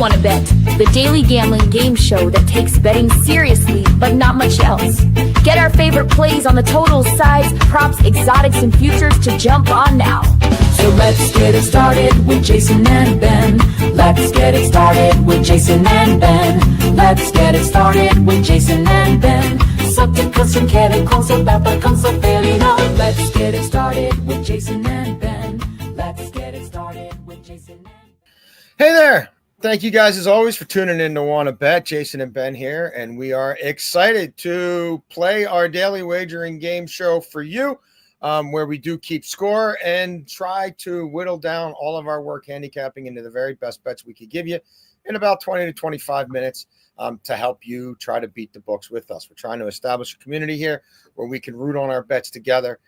Wanna Bet, the daily gambling game show that takes betting seriously, but not much else. Get our favorite plays on the totals, sides, props, exotics, and futures to jump on now. So let's get it started with Jason and Ben. Let's get it started with Jason and Ben. Let's get it started with Jason and Ben. Så att du kan som kere konsolata konsolferino. Let's get it started with Jason and Ben. Let's get it started with Jason and Ben. Hey there. Thank you guys as always for tuning in to Wanna Bet. Jason and Ben here, and we are excited to play our daily wagering game show for you, where we do keep score and try to whittle down all of our work handicapping into the very best bets we could give you in about 20 to 25 minutes to help you try to beat the books with us. We're trying to establish a community here where we can root on our bets together.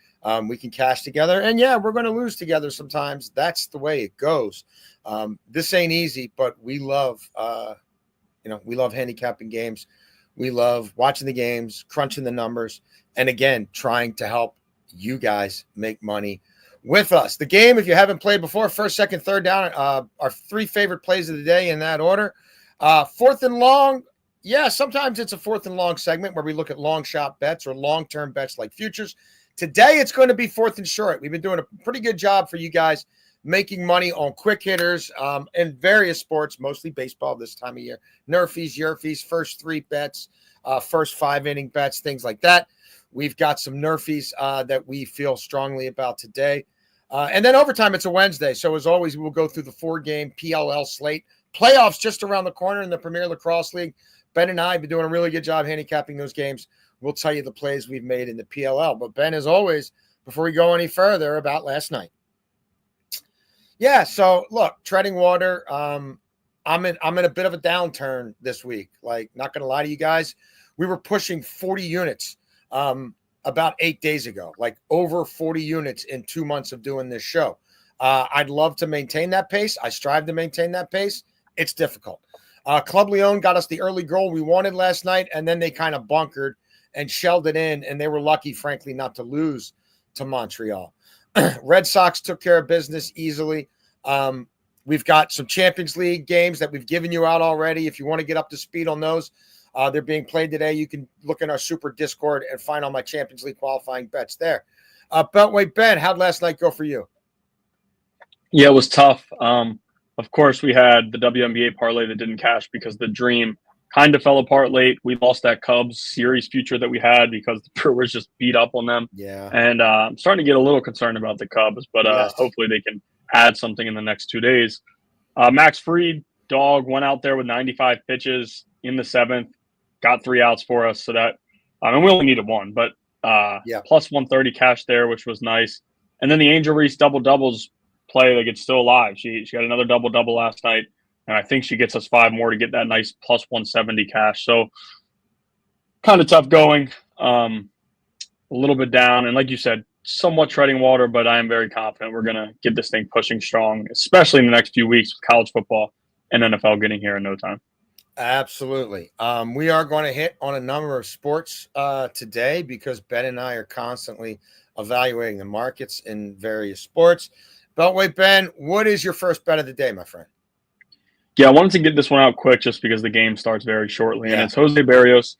We can cash together, and yeah, we're going to lose together sometimes. That's the way it goes. This ain't easy, but we love, we love handicapping games. We love watching the games, crunching the numbers, and again, trying to help you guys make money with us. The game, if you haven't played before, first, second, third down, our three favorite plays of the day in that order. Fourth and long. Yeah, sometimes it's a fourth and long segment where we look at long shot bets or long-term bets like futures. Today, it's going to be fourth and short. We've been doing a pretty good job for you guys making money on quick hitters in various sports, mostly baseball this time of year. Nerfies, Yerfies, first three bets, first 5-inning bets, things like that. We've got some Nerfies that we feel strongly about today. And then overtime, it's a Wednesday. So as always, we'll go through the 4-game PLL slate. Playoffs just around the corner in the Premier Lacrosse League. Ben and I have been doing a really good job handicapping those games. We'll tell you the plays we've made in the PLL. But Ben, as always, before we go any further, about last night. Yeah, so look, treading water. I'm in a bit of a downturn this week. Like, not going to lie to you guys, we were pushing 40 units about 8 days ago, like over 40 units in 2 months of doing this show. I'd love to maintain that pace. I strive to maintain that pace. It's difficult. Club Leon got us the early goal we wanted last night, and then they kind of bunkered and shelled it in, and they were lucky, frankly, not to lose to Montreal. Red Sox took care of business easily. We've got some Champions League games that we've given you out already. If you want to get up to speed on those, they're being played today. You can look in our Super Discord and find all my Champions League qualifying bets there. Beltway Ben, how'd last night go for you? Yeah, it was tough. Of course, we had the WNBA parlay that didn't cash because the dream kind of fell apart late. We lost that Cubs series future that we had because the Brewers just beat up on them. Yeah. And I'm starting to get a little concerned about the Cubs, but Yes. hopefully they can add something in the next 2 days. Max Fried, dog, went out there with 95 pitches in the seventh, got 3 outs for us. So that, and we only needed one, but plus 130 cash there, which was nice. And then the Angel Reese double-doubles play, like, it's still alive. She got another double-double last night, and I think she gets us 5 more to get that nice plus 170 cash. So kind of tough going, a little bit down. And like you said, somewhat treading water, but I am very confident we're going to get this thing pushing strong, especially in the next few weeks with college football and NFL getting here in no time. Absolutely. We are going to hit on a number of sports today because Ben and I are constantly evaluating the markets in various sports. Beltway Ben, what is your first bet of the day, my friend? Yeah, I wanted to get this one out quick just because the game starts very shortly. And it's Jose Barrios,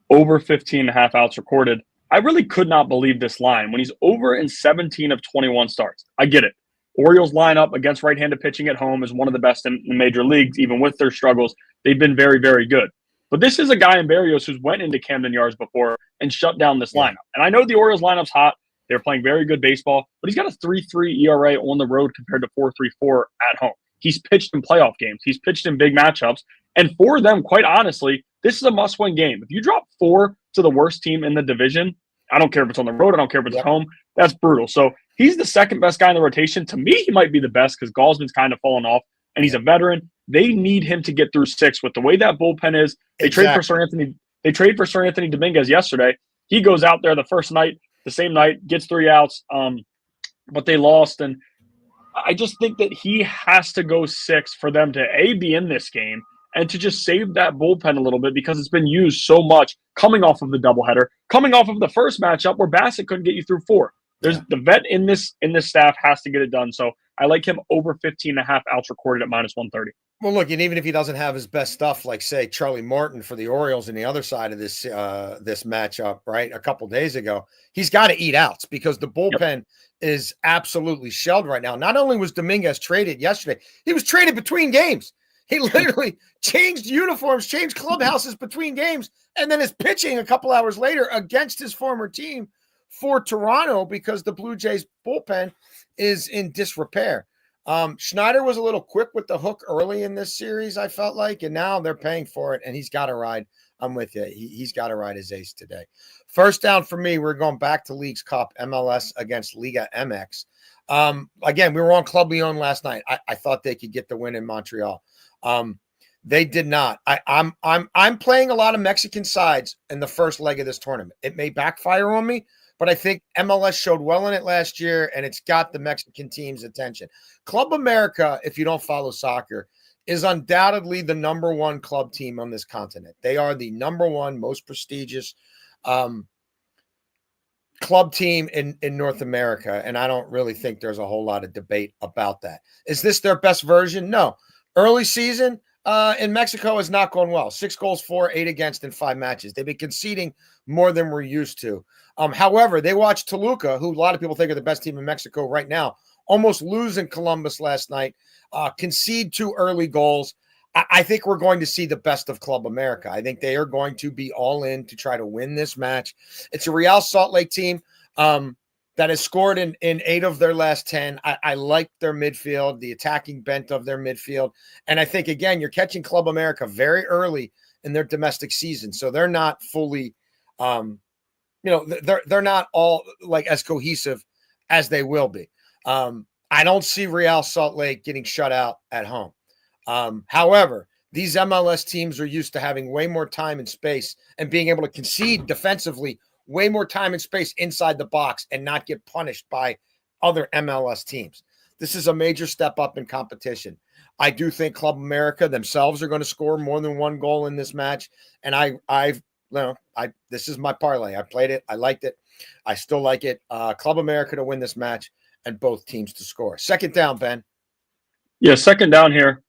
over 15.5 outs recorded. I really could not believe this line when he's over in 17 of 21 starts. I get it. Orioles lineup against right-handed pitching at home is one of the best in the major leagues. Even with their struggles, they've been very, very good. But this is a guy in Barrios who's went into Camden Yards before and shut down this lineup. And I know the Orioles lineup's hot. They're playing very good baseball, but he's got a 3.3 ERA on the road compared to 4.34 at home. He's pitched in playoff games. He's pitched in big matchups. And for them, quite honestly, this is a must-win game. If you drop 4 to the worst team in the division, I don't care if it's on the road, I don't care if it's at home, that's brutal. So he's the second best guy in the rotation. To me, he might be the best because Gosman's kind of fallen off, and he's a veteran. They need him to get through 6 with the way that bullpen is. They trade for Sir Anthony Dominguez yesterday. He goes out there the same night, gets 3 outs, but they lost. And I just think that he has to go 6 for them to, A, be in this game, and to just save that bullpen a little bit because it's been used so much coming off of the doubleheader, coming off of the first matchup where Bassett couldn't get you through 4. There's the vet in this staff has to get it done. So I like him over 15.5 outs recorded at minus 130. Well, look, and even if he doesn't have his best stuff, like say Charlie Morton for the Orioles in the other side of this matchup, right? A couple days ago, he's got to eat outs because the Yep. bullpen is absolutely shelled right now. Not only was Dominguez traded yesterday, he was traded between games. He literally changed uniforms, changed clubhouses between games, and then is pitching a couple hours later against his former team for Toronto because the Blue Jays bullpen is in disrepair. Schneider was a little quick with the hook early in this series, I felt like, and now they're paying for it, and he's got to ride. I'm with you. He's got to ride his ace today. First down for me, we're going back to Leagues Cup, MLS against Liga MX. Again, we were on Club Lyon last night. I thought they could get the win in Montreal. They did not. I'm playing a lot of Mexican sides in the first leg of this tournament. It may backfire on me, but I think MLS showed well in it last year, and it's got the Mexican team's attention. Club America, if you don't follow soccer, is undoubtedly the number one club team on this continent. They are the number one most prestigious club team in North America, and I don't really think there's a whole lot of debate about that. Is this their best version? No. Early season in Mexico has not gone well. 6 goals for, 8 against in 5 matches. They've been conceding more than we're used to. However, they watched Toluca, who a lot of people think are the best team in Mexico right now, almost lose in Columbus last night, concede 2 early goals. I think we're going to see the best of Club America. I think they are going to be all in to try to win this match. It's a Real Salt Lake team that has scored in 8 of their last 10. I like their midfield, the attacking bent of their midfield. And I think, again, you're catching Club America very early in their domestic season. So they're not fully, they're not all like as cohesive as they will be. I don't see Real Salt Lake getting shut out at home. However, these MLS teams are used to having way more time and space and being able to concede defensively way more time and space inside the box and not get punished by other MLS teams. This is a major step up in competition. I do think Club America themselves are going to score more than 1 goal in this match. And this is my parlay. I played it. I liked it. I still like it. Club America to win this match and both teams to score. Second down, Ben. Yeah, second down here.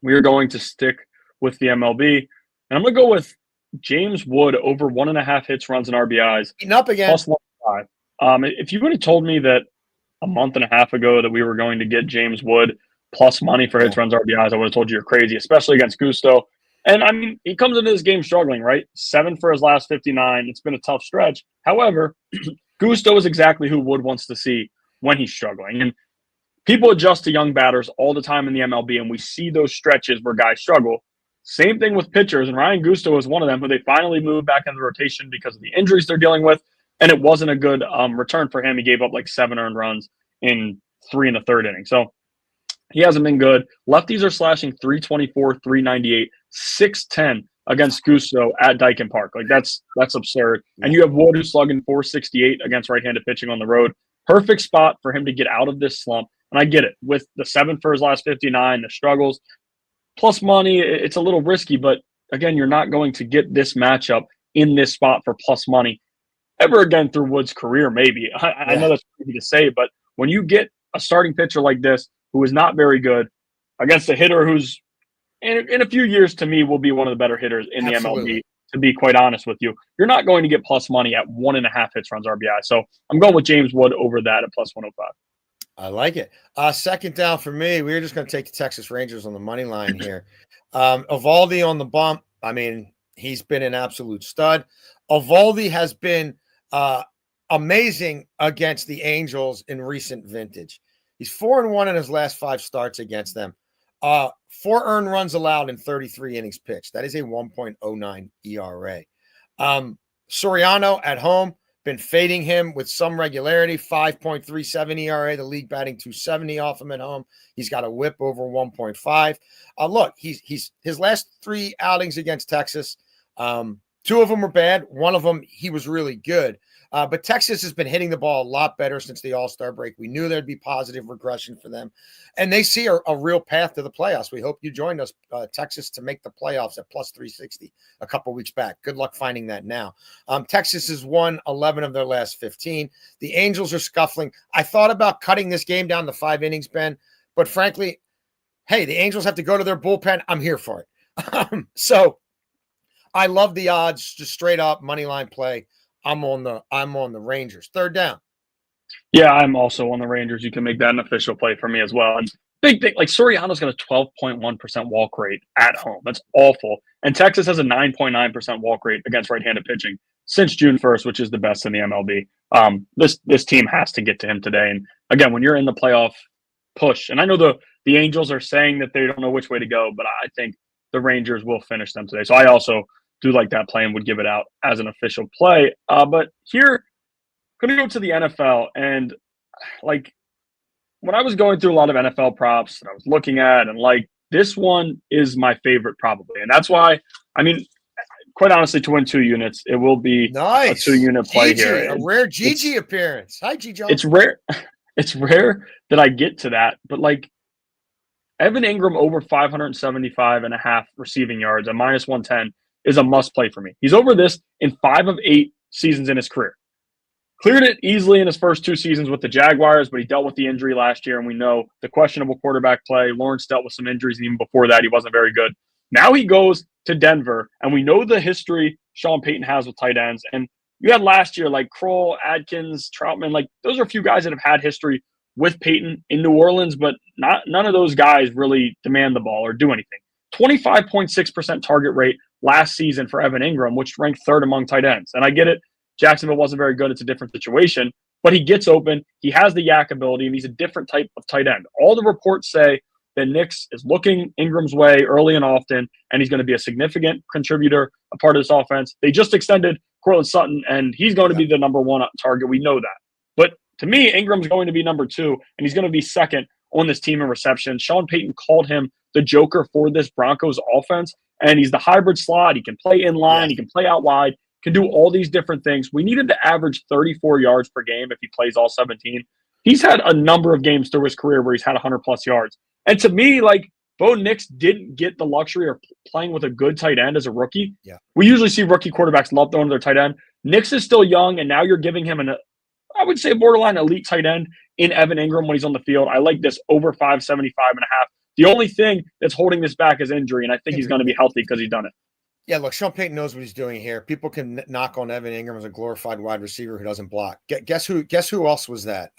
We are going to stick with the MLB. And I'm going to go with James Wood over 1.5 hits, runs, and RBIs. Eating up again. Plus 1.5. If you would have told me that a month and a half ago that we were going to get James Wood plus money for hits, runs, RBIs, I would have told you you're crazy, especially against Gusto. And, I mean, he comes into this game struggling, right? 7 for his last 59. It's been a tough stretch. However, Gusto is exactly who Wood wants to see when he's struggling. And people adjust to young batters all the time in the MLB, and we see those stretches where guys struggle. Same thing with pitchers, and Ryan Gusto is one of them who they finally moved back into the rotation because of the injuries they're dealing with, and it wasn't a good return for him. He gave up like 7 earned runs in 3 in the 3rd inning. So he hasn't been good. Lefties are slashing 324, 398, 610 against Gusto at Daikin Park. Like that's absurd. And you have Wood who's slugging 468 against right-handed pitching on the road. Perfect spot for him to get out of this slump. And I get it. With the 7 for his last 59, the struggles, plus money, it's a little risky. But, again, you're not going to get this matchup in this spot for plus money ever again through Wood's career, maybe. I know that's easy to say, but when you get a starting pitcher like this who is not very good against a hitter who's, in a few years, to me, will be one of the better hitters in the MLB, to be quite honest with you, you're not going to get plus money at 1.5 hits, runs, RBI. So I'm going with James Wood over that at plus 105. I like it. Second down for me. We're just going to take the Texas Rangers on the money line here. Evaldi on the bump. I mean, he's been an absolute stud. Evaldi has been amazing against the Angels in recent vintage. He's 4-1 in his last 5 starts against them. 4 earned runs allowed in 33 innings pitched. That is a 1.09 ERA. Soriano at home, been fading him with some regularity, 5.37 ERA, the league batting 270 off him at home. He's got a whip over 1.5. Look, he's his last 3 outings against Texas. 2 of them were bad. 1 of them, he was really good. But Texas has been hitting the ball a lot better since the All-Star break. We knew there'd be positive regression for them. And they see a real path to the playoffs. We hope you joined us, Texas, to make the playoffs at plus 360 a couple weeks back. Good luck finding that now. Texas has won 11 of their last 15. The Angels are scuffling. I thought about cutting this game down to 5 innings, Ben. But frankly, hey, the Angels have to go to their bullpen. I'm here for it. So I love the odds, just straight up money line play. I'm on the Rangers. Third down. Yeah, I'm also on the Rangers. You can make that an official play for me as well. And big thing, like Soriano's got a 12.1% walk rate at home. That's awful. And Texas has a 9.9% walk rate against right-handed pitching since June 1st, which is the best in the MLB. This team has to get to him today. And again, when you're in the playoff push, and I know the Angels are saying that they don't know which way to go, but I think the Rangers will finish them today. So I also do like that play and would give it out as an official play. But here, going to go to the NFL, and like when I was going through a lot of NFL props that I was looking at, and like this one is my favorite probably. And that's why, I mean, quite honestly, to win 2 units, it will be nice. a 2-unit play Gigi, here. A rare Gigi appearance. Hi, Gigi. It's rare. It's rare that I get to that, but like Evan Ingram over 575.5 receiving yards at minus 110 is a must play for me. He's over this in 5 of 8 seasons in his career. Cleared it easily in his first 2 seasons with the Jaguars, but he dealt with the injury last year, and we know the questionable quarterback play. Lawrence dealt with some injuries, and even before that, he wasn't very good. Now he goes to Denver, and we know the history Sean Payton has with tight ends. And you had last year, like Kroll, Adkins, Troutman, like those are a few guys that have had history with Payton in New Orleans, but none of those guys really demand the ball or do anything. 25.6% target rate last season for Evan Ingram, which ranked 3rd among tight ends. And I get it. Jacksonville wasn't very good. It's a different situation, but he gets open. He has the yak ability, and he's a different type of tight end. All the reports say that Nix is looking Ingram's way early and often, and he's going to be a significant contributor, a part of this offense. They just extended Courtland Sutton, and he's going to be the number 1 target. We know that. But to me, Ingram's going to be number 2, and he's going to be second on this team in reception. Sean Payton called him the joker for this Broncos offense, and he's the hybrid slot. He can play in line. He can play out wide. Can do all these different things. We need him to average 34 yards per game if he plays all 17. He's had a number of games through his career where he's had 100-plus yards. And to me, like, Bo Nix didn't get the luxury of playing with a good tight end as a rookie. Yeah. We usually see rookie quarterbacks love throwing to their tight end. Nix is still young, and now you're giving him I would say borderline elite tight end in Evan Ingram when he's on the field. I like this over 575.5. The only thing that's holding this back is injury, and I think he's going to be healthy because he's done it. Yeah, look, Sean Payton knows what he's doing here. People can knock on Evan Ingram as a glorified wide receiver who doesn't block. Guess who else was that?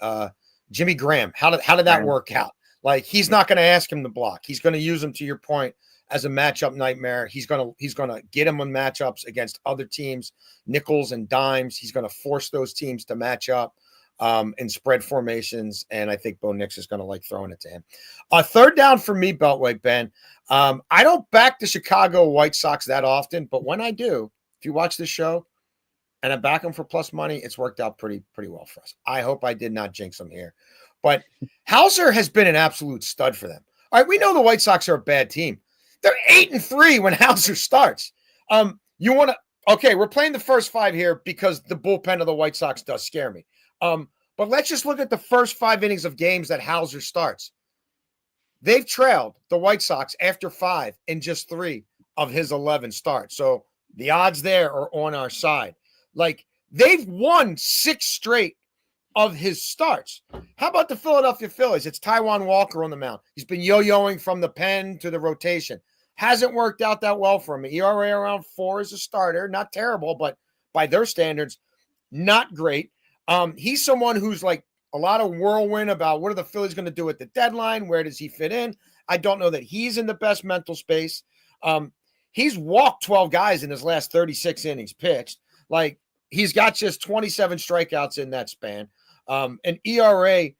Jimmy Graham. How did that work out? Like, he's not going to ask him to block. He's going to use him, to your point, as a matchup nightmare. He's going to get him on matchups against other teams, nickels and dimes. He's going to force those teams to match up in spread formations, and I think Bo Nix is going to like throwing it to him. Third down for me, Beltway, Ben. I don't back the Chicago White Sox that often, but when I do, if you watch this show and I back them for plus money, it's worked out pretty well for us. I hope I did not jinx them here. But Hauser has been an absolute stud for them. All right, we know the White Sox are a bad team. They're 8-3 when Hauser starts. Okay, we're playing the first 5 here because the bullpen of the White Sox does scare me. But let's just look at the first 5 innings of games that Hauser starts. They've trailed the White Sox after 5 in just 3 of his 11 starts. So the odds there are on our side. Like, they've won 6 straight of his starts. How about the Philadelphia Phillies? It's Taijuan Walker on the mound. He's been yo-yoing from the pen to the rotation. Hasn't worked out that well for him. ERA around 4 as a starter. Not terrible, but by their standards, not great. He's someone who's like a lot of whirlwind about what are the Phillies going to do at the deadline? Where does he fit in? I don't know that he's in the best mental space. He's walked 12 guys in his last 36 innings pitched. Like, he's got just 27 strikeouts in that span. An ERA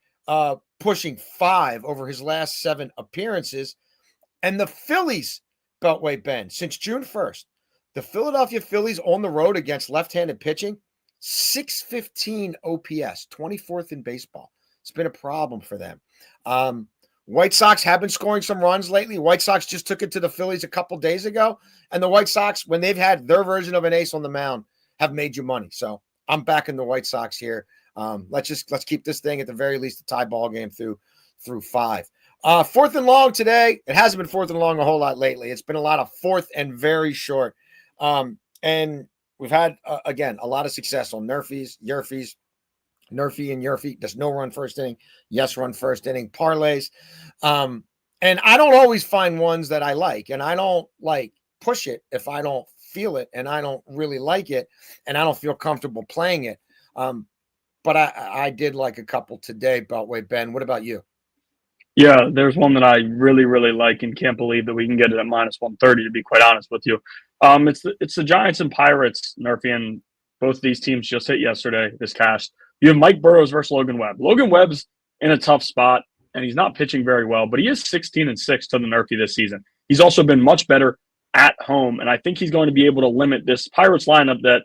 pushing 5 over his last 7 appearances. And the Phillies, Beltway Ben, since June 1st, the Philadelphia Phillies on the road against left-handed pitching, 615 OPS, 24th in baseball. It's been a problem for them. White Sox have been scoring some runs lately. White Sox just took it to the Phillies a couple days ago. And the White Sox, when they've had their version of an ace on the mound, have made you money. So I'm backing the White Sox here. Let's keep this thing at the very least a tie ball game through 5. 4th and long today. It hasn't been 4th and long a whole lot lately. It's been a lot of 4th and very short. And we've had, again, a lot of success on Nerfies, Yerfies, Nerfy and Yerfy. Does no run first inning. Yes, run first inning. Parlays. And I don't always find ones that I like, and I don't like push it if I don't feel it and I don't really like it and I don't feel comfortable playing it. But I did like a couple today, Beltway. Ben, what about you? Yeah, there's one that I really, really like and can't believe that we can get it at minus 130, to be quite honest with you. It's the Giants and Pirates, Nerfy, and both of these teams just hit yesterday, this cast. You have Mike Burrows versus Logan Webb. Logan Webb's in a tough spot, and he's not pitching very well, but he is 16-6 to the Nerfy this season. He's also been much better at home, and I think he's going to be able to limit this Pirates lineup that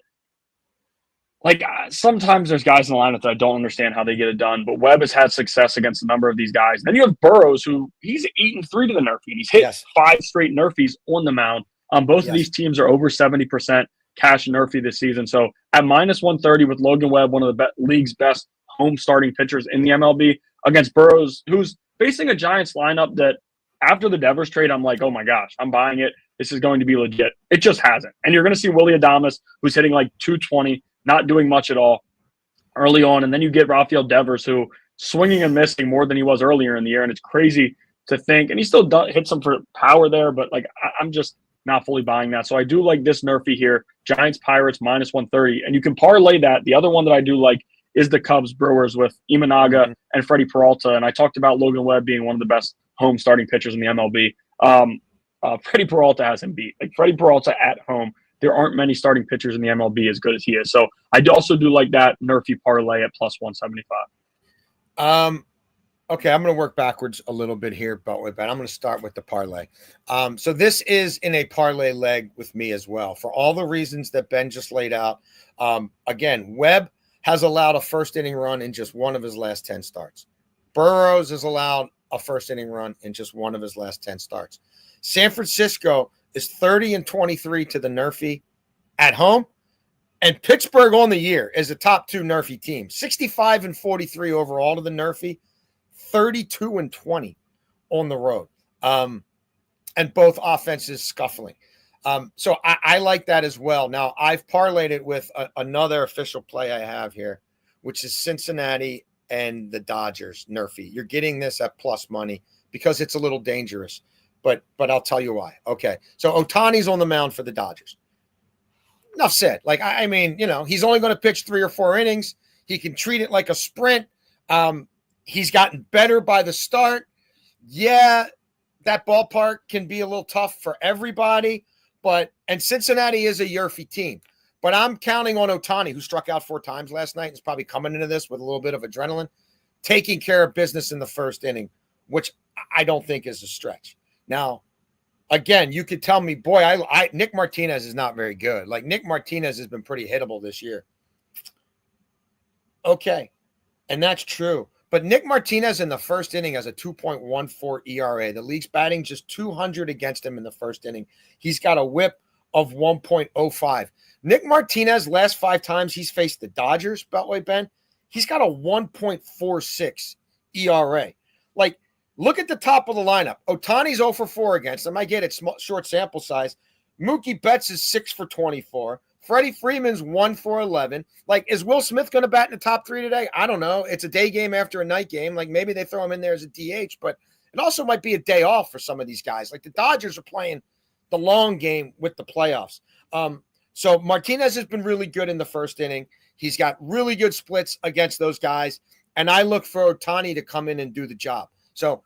sometimes there's guys in the lineup that I don't understand how they get it done, but Webb has had success against a number of these guys. Then you have Burrows, who he's 8-3 to the Nerfy, and he's hit 5 straight Nerfies on the mound. Both of these teams are over 70% cash Nerfy this season. So at minus 130 with Logan Webb, one of the league's best home starting pitchers in the MLB, against Burrows, who's facing a Giants lineup that after the Devers trade, I'm like, oh my gosh, I'm buying it. This is going to be legit. It just hasn't. And you're going to see Willy Adames, who's hitting like 220, not doing much at all early on. And then you get Rafael Devers, who swinging and missing more than he was earlier in the year. And it's crazy to think. And he still hits some for power there, but I'm just not fully buying that. So I do like this Nerfy here. Giants, Pirates, minus 130. And you can parlay that. The other one that I do like is the Cubs, Brewers with Imanaga and Freddie Peralta. And I talked about Logan Webb being one of the best home starting pitchers in the MLB. Freddie Peralta has him beat. Like Freddie Peralta at home, there aren't many starting pitchers in the MLB as good as he is. So I also do like that Nerfy parlay at plus 175. Okay, I'm going to work backwards a little bit here, but I'm going to start with the parlay. So this is in a parlay leg with me as well, for all the reasons that Ben just laid out. Again, Webb has allowed a first inning run in just one of his last 10 starts. Burrows has allowed a first inning run in just one of his last 10 starts. San Francisco is 30-23 to the Nerfy at home. And Pittsburgh on the year is a top 2 Nerfy team. 65-43 overall to the Nerfy, 32-20 on the road. And both offenses scuffling. So I like that as well. Now, I've parlayed it with another official play I have here, which is Cincinnati and the Dodgers Nerfy. You're getting this at plus money because it's a little dangerous. But I'll tell you why. Okay, so Ohtani's on the mound for the Dodgers. Enough said. I mean, he's only going to pitch 3 or 4 innings. He can treat it like a sprint. He's gotten better by the start. Yeah, that ballpark can be a little tough for everybody. And Cincinnati is a Yerfy team. But I'm counting on Ohtani, who struck out 4 times last night and is probably coming into this with a little bit of adrenaline, taking care of business in the first inning, which I don't think is a stretch. Now, again, you could tell me, boy, Nick Martinez is not very good. Nick Martinez has been pretty hittable this year. Okay, and that's true. But Nick Martinez in the first inning has a 2.14 ERA. The league's batting just 200 against him in the first inning. He's got a whip of 1.05. Nick Martinez, last 5 times he's faced the Dodgers, Beltway Ben, he's got a 1.46 ERA. Look at the top of the lineup. Ohtani's 0 for 4 against them. I get it, short sample size. Mookie Betts is 6 for 24. Freddie Freeman's 1 for 11. Is Will Smith going to bat in the top 3 today? I don't know. It's a day game after a night game. Maybe they throw him in there as a DH, but it also might be a day off for some of these guys. The Dodgers are playing the long game with the playoffs. So Martinez has been really good in the first inning. He's got really good splits against those guys, and I look for Ohtani to come in and do the job. So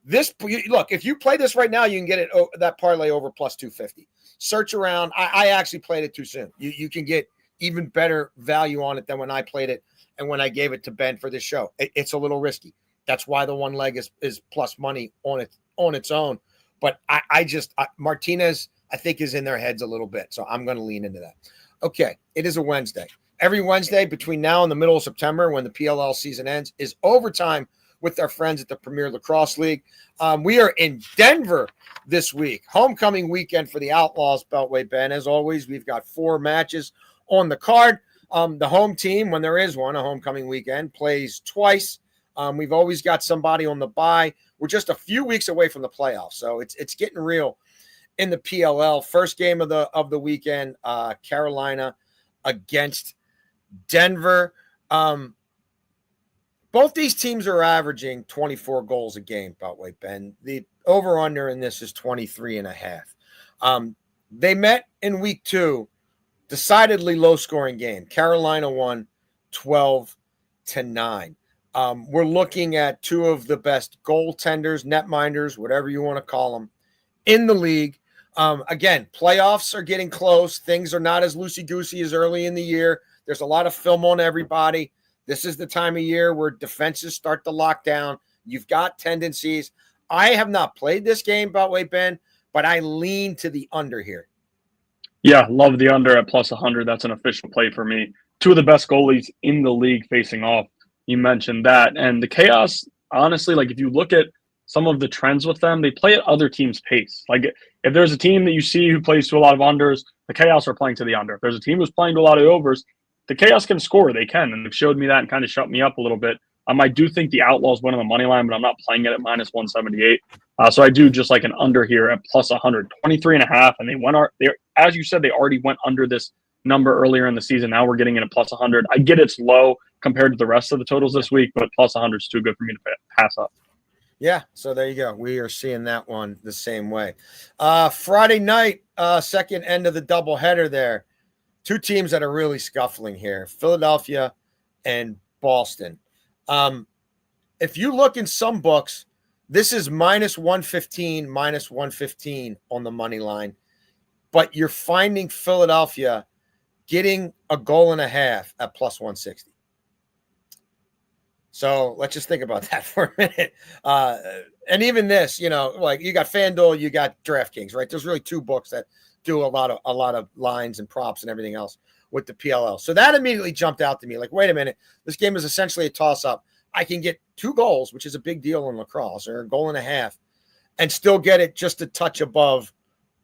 if you play this right now, you can get it that parlay over plus 250. Search around. I actually played it too soon. You can get even better value on it than when I played it and when I gave it to Ben for this show. It's a little risky. That's why the one leg is plus money on its own. But Martinez, I think, is in their heads a little bit. So I'm going to lean into that. Okay, it is a Wednesday. Every Wednesday between now and the middle of September, when the PLL season ends, is overtime with our friends at the Premier Lacrosse League. We are in Denver this week. Homecoming weekend for the Outlaws, Beltway Ben. As always, we've got 4 matches on the card. The home team, when there is one, a homecoming weekend, plays twice. We've always got somebody on the bye. We're just a few weeks away from the playoffs, so it's getting real in the PLL. First game of the weekend, Carolina against Denver. Both these teams are averaging 24 goals a game, Beltway Ben. The over-under in this is 23.5. They met in week 2, decidedly low-scoring game. Carolina won 12-9. We're looking at 2 of the best goaltenders, netminders, whatever you want to call them, in the league. Again, playoffs are getting close. Things are not as loosey-goosey as early in the year. There's a lot of film on everybody. This is the time of year where defenses start to lock down. You've got tendencies. I have not played this game, Beltway Ben, but I lean to the under here. Yeah, love the under at plus 100. That's an official play for me. 2 of the best goalies in the league facing off. You mentioned that. And the Chaos, honestly, like if you look at some of the trends with them, they play at other teams' pace. Like if there's a team that you see who plays to a lot of unders, the Chaos are playing to the under. If there's a team who's playing to a lot of overs, the Chaos can score. They can. And they've showed me that and kind of shut me up a little bit. I do think the Outlaws win on the money line, but I'm not playing it at minus 178. So I do just like an under here at plus 100, 23.5. And they as you said, they already went under this number earlier in the season. Now we're getting in at plus 100. I get it's low compared to the rest of the totals this week, but plus 100 is too good for me to pass up. Yeah, so there you go. We are seeing that one the same way. Friday night, second end of the doubleheader there. 2 teams that are really scuffling here, Philadelphia and Boston. If you look in some books, this is minus 115 on the money line, but you're finding Philadelphia getting a goal and a half at plus 160. So let's just think about that for a minute. And even this, like you got FanDuel, you got DraftKings, right? There's really 2 books that do a lot of lines and props and everything else with the PLL. So that immediately jumped out to me. Like, wait a minute, this game is essentially a toss-up. I can get 2 goals, which is a big deal in lacrosse, or a goal and a half, and still get it just a touch above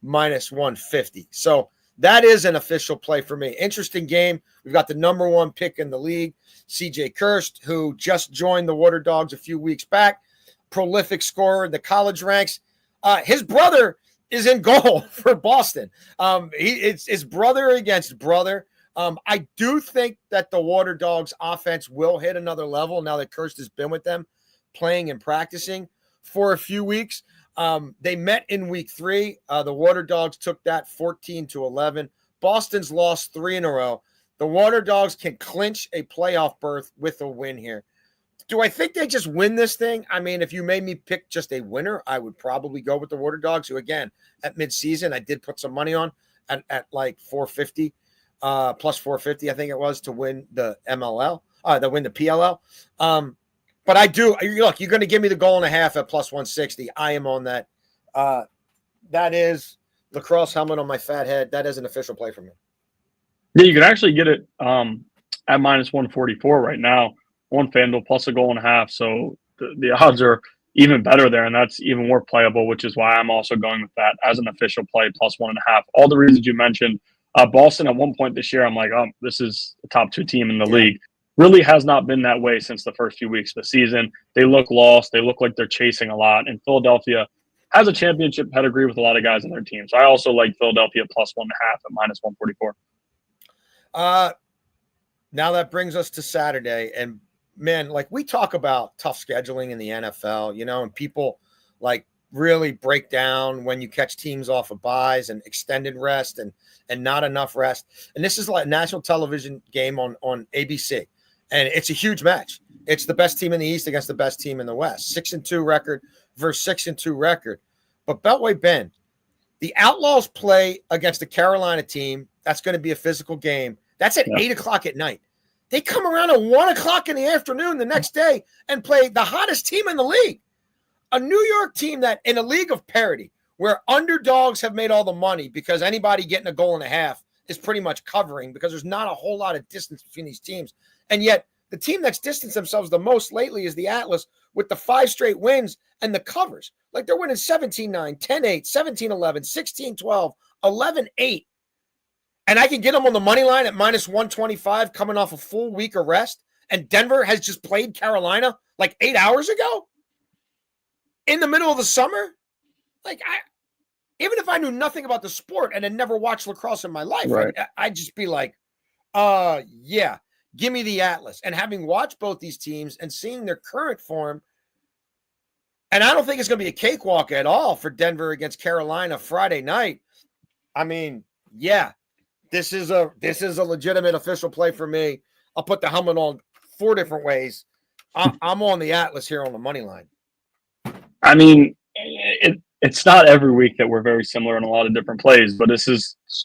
minus 150. So that is an official play for me. Interesting game. We've got the number 1 pick in the league, CJ Kirst, who just joined the Water Dogs a few weeks back. Prolific scorer in the college ranks. His brother is in goal for Boston. It's brother against brother. I do think that the Water Dogs offense will hit another level now that Kirst has been with them, playing and practicing for a few weeks. They met in week 3. The Water Dogs took that 14-11. Boston's lost 3 in a row. The Water Dogs can clinch a playoff berth with a win here. Do I think they just win this thing? I mean, if you made me pick just a winner, I would probably go with the Water Dogs, who, again, at midseason, I did put some money on at like 450, plus 450, I think it was, to win the MLL, to win the PLL. But I do, look, you're going to give me the goal and a half at plus 160. I am on that. That is lacrosse helmet on my fat head. That is an official play for me. Yeah, you can actually get it at minus 144 right now on FanDuel, plus a goal and a half. So the odds are even better there, and that's even more playable, which is why I'm also going with that as an official play, plus 1.5. All the reasons you mentioned. Boston, at one point this year, I'm like, this is the top 2 team in the league. Really has not been that way since the first few weeks of the season. They look lost. They look like they're chasing a lot. And Philadelphia has a championship pedigree with a lot of guys on their team. So I also like Philadelphia plus 1.5 at minus 144. Now that brings us to Saturday. And, man, like we talk about tough scheduling in the NFL, and people like really break down when you catch teams off of buys and extended rest and not enough rest. And this is like a national television game on ABC. And it's a huge match. It's the best team in the East against the best team in the West. 6-2 record versus 6-2 record. But Beltway Ben, the Outlaws play against the Carolina team. That's going to be a physical game. That's at 8 o'clock at night. They come around at 1 o'clock in the afternoon the next day and play the hottest team in the league. A New York team that in a league of parity where underdogs have made all the money because anybody getting a goal and a half is pretty much covering because there's not a whole lot of distance between these teams. And yet the team that's distanced themselves the most lately is the Atlas with the 5 straight wins and the covers. Like they're winning 17-9, 10-8, 17-11, 16-12, 11-8. And I can get them on the money line at minus 125 coming off a full week of rest. And Denver has just played Carolina like 8 hours ago in the middle of the summer. Like even if I knew nothing about the sport and had never watched lacrosse in my life, right, I'd just be like, yeah, give me the Atlas. And having watched both these teams and seeing their current form, and I don't think it's going to be a cakewalk at all for Denver against Carolina Friday night. I mean, yeah, this is a legitimate official play for me. I'll put the helmet on 4 different ways. I'm on the Atlas here on the money line. I mean, it's not every week that we're very similar in a lot of different plays, but it's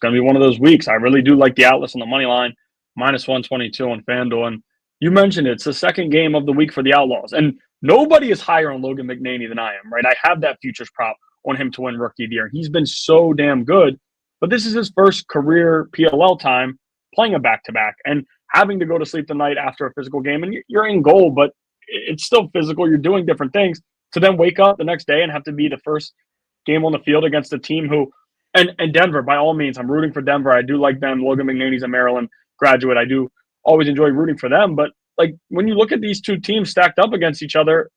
going to be one of those weeks. I really do like the Atlas on the money line, -122 on FanDuel. And you mentioned it's the second game of the week for the Outlaws. And nobody is higher on Logan McNaney than I am, right? I have that futures prop on him to win Rookie of the Year. He's been so damn good. But this is his first career PLL time playing a back-to-back and having to go to sleep the night after a physical game. And you're in goal, but it's still physical. You're doing different things. To then wake up the next day and have to be the first game on the field against a team who – and Denver, by all means, I'm rooting for Denver. I do like them. Logan McNaney's a Maryland graduate. I do always enjoy rooting for them. But, like, when you look at these two teams stacked up against each other,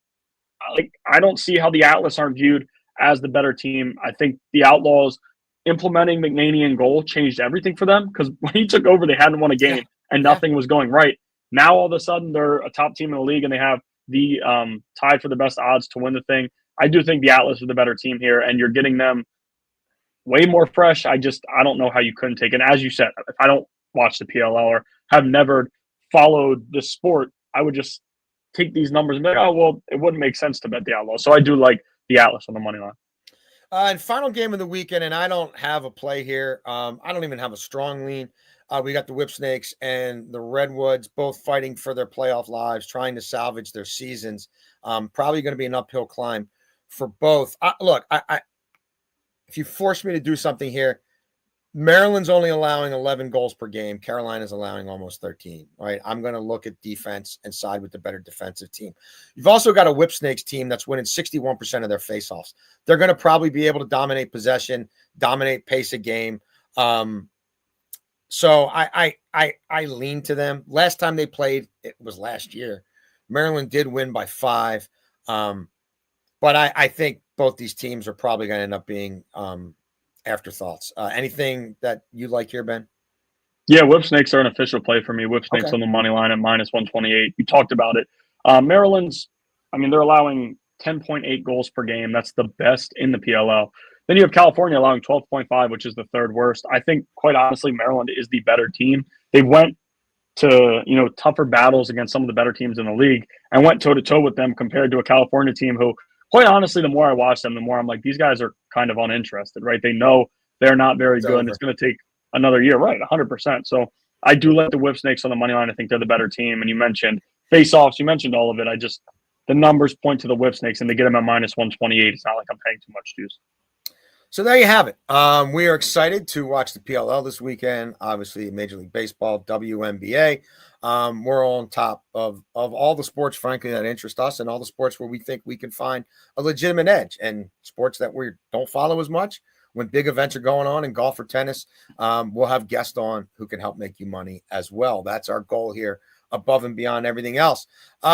like, I don't see how the Atlas aren't viewed as the better team. I think the Outlaws – implementing McNaney in goal changed everything for them because when he took over, they hadn't won a game and nothing was going right. Now, all of a sudden, they're a top team in the league and they have the tied for the best odds to win the thing. I do think the Atlas are the better team here, and you're getting them way more fresh. I don't know how you couldn't take it. And as you said, if I don't watch the PLL or have never followed the sport, I would just take these numbers and be like, oh, well, it wouldn't make sense to bet the Outlaws. So I do like the Atlas on the money line. And final game of the weekend, and I don't have a play here. I don't even have a strong lean. We got the Whip Snakes and the Redwoods both fighting for their playoff lives, trying to salvage their seasons. Probably going to be an uphill climb for both. Look, if you force me to do something here, Maryland's only allowing 11 goals per game. Carolina's allowing almost 13, right? I'm going to look at defense and side with the better defensive team. You've also got a Whip Snakes team that's winning 61% of their faceoffs. They're going to probably be able to dominate possession, dominate pace of game. So I lean to them. Last time they played, it was last year. Maryland did win by 5. But I think both these teams are probably going to end up being afterthoughts. Anything that you like here, Ben? Yeah, Whip Snakes are an official play for me. Whip Snakes on the money line at -128. You talked about it. Maryland's, I mean, they're allowing 10.8 goals per game. That's the best in the PLL. Then you have California allowing 12.5, which is the third worst. I think, quite honestly, Maryland is the better team. They went to, tougher battles against some of the better teams in the league and went toe-to-toe with them compared to a California team who, quite honestly, the more I watch them, the more I'm like, these guys are kind of uninterested, right? They know they're not very good, and it's going to take another year, right? 100%. So I do like the Whip Snakes on the money line. I think they're the better team. And you mentioned face-offs. You mentioned all of it. The numbers point to the Whip Snakes, and they get them at -128. It's not like I'm paying too much juice. So there you have it. We are excited to watch the PLL this weekend. Obviously, Major League Baseball, WNBA. We're on top of all the sports, frankly, that interest us, and all the sports where we think we can find a legitimate edge, and sports that we don't follow as much. When big events are going on in golf or tennis, we'll have guests on who can help make you money as well. That's our goal here, above and beyond everything else.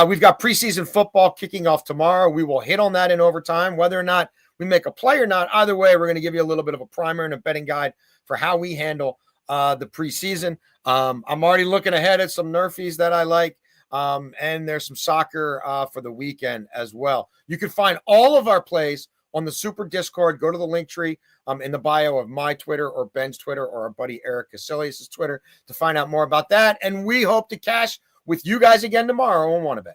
We've got preseason football kicking off tomorrow. We will hit on that in overtime, whether or not we make a play or not. Either way, we're going to give you a little bit of a primer and a betting guide for how we handle the preseason. I'm already looking ahead at some Nerfies that I like, and there's some soccer for the weekend as well. You can find all of our plays on the Super Discord. Go to the link tree in the bio of my Twitter or Ben's Twitter or our buddy Eric Casilius' Twitter to find out more about that. And we hope to cash with you guys again tomorrow on WannaBet.